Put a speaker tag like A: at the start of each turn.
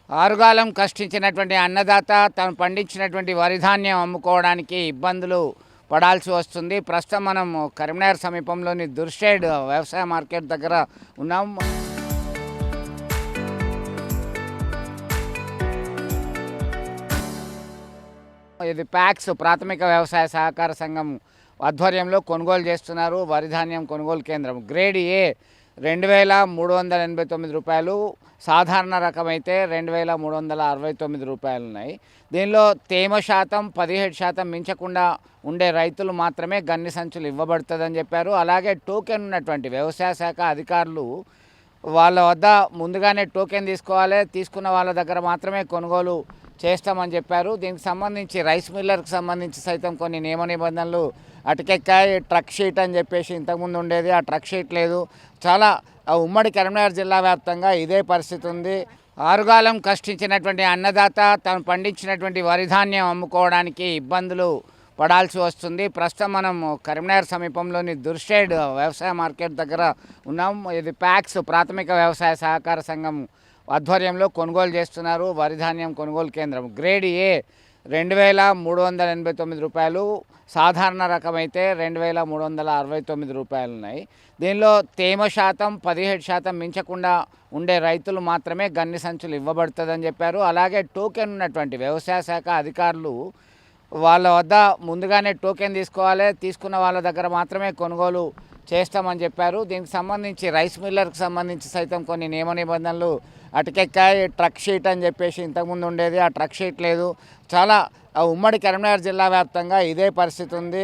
A: ఆరుగాలం కష్టించినటువంటి అన్నదాత తను పండించినటువంటి వరి ధాన్యం అమ్ముకోవడానికి ఇబ్బందులు పడాల్సి వస్తుంది. ప్రస్తుతం మనం కరీంనగర్ సమీపంలోని దుర్షేడ్ వ్యవసాయ మార్కెట్ దగ్గర ఉన్నాం. ఇది ప్యాక్స్ ప్రాథమిక వ్యవసాయ సహకార సంఘం ఆధ్వర్యంలో కొనుగోలు చేస్తున్నారు. వరి ధాన్యం కొనుగోలు కేంద్రం గ్రేడ్ ఏ 2389 రూపాయలు, సాధారణ రకం అయితే 2369 రూపాయలు ఉన్నాయి. దీనిలో తేమ శాతం 17% మించకుండా ఉండే రైతులు మాత్రమే గన్ని సంచులు ఇవ్వబడుతుందని చెప్పారు. అలాగే టోకెన్ ఉన్నటువంటి వ్యవసాయ శాఖ అధికారులు వాళ్ళ వద్ద ముందుగానే టోకెన్ తీసుకోవాలి, తీసుకున్న వాళ్ళ దగ్గర మాత్రమే కొనుగోలు చేస్తామని చెప్పారు. దీనికి సంబంధించి రైస్ మిల్లర్కి సంబంధించి సైతం కొన్ని నియమ నిబంధనలు అటుకెక్కాయి. ట్రక్ షీట్ అని చెప్పేసి ఇంతకుముందు ఉండేది, ఆ ట్రక్ షీట్ లేదు. చాలా ఉమ్మడి కరీంనగర్ జిల్లా వ్యాప్తంగా ఇదే పరిస్థితి ఉంది. ఆరుగాలం కష్టించినటువంటి అన్నదాత తను పండించినటువంటి వరి ధాన్యం అమ్ముకోవడానికి ఇబ్బందులు పడాల్సి వస్తుంది. ప్రస్తుతం మనం కరీంనగర్ సమీపంలోని దుర్షేడ్ వ్యవసాయ మార్కెట్ దగ్గర ఉన్నాం. ఇది ప్యాక్స్ ప్రాథమిక వ్యవసాయ సహకార సంఘం ఆధ్వర్యంలో కొనుగోలు చేస్తున్నారు. వరి ధాన్యం కొనుగోలు కేంద్రం గ్రేడ్ ఏ 2389 రూపాయలు, సాధారణ రకం అయితే 2369 రూపాయలు ఉన్నాయి. దీనిలో తేమ శాతం 17% మించకుండా ఉండే రైతులు మాత్రమే గన్ని సంచులు ఇవ్వబడుతుందని చెప్పారు. అలాగే టోకెన్ ఉన్నటువంటి వ్యవసాయ శాఖ అధికారులు వాళ్ళ వద్ద ముందుగానే టోకెన్ తీసుకోవాలి, తీసుకున్న వాళ్ళ దగ్గర మాత్రమే కొనుగోలు చేస్తామని చెప్పారు. దీనికి సంబంధించి రైస్ మిల్లర్కి సంబంధించి సైతం కొన్ని నియమ నిబంధనలు అటుకెక్కాయి. ట్రక్ షీట్ అని చెప్పేసి ఇంతకుముందు ఉండేది, ఆ ట్రక్ షీట్ లేదు. చాలా ఉమ్మడి కరీంనగర్ జిల్లా వ్యాప్తంగా ఇదే పరిస్థితి ఉంది.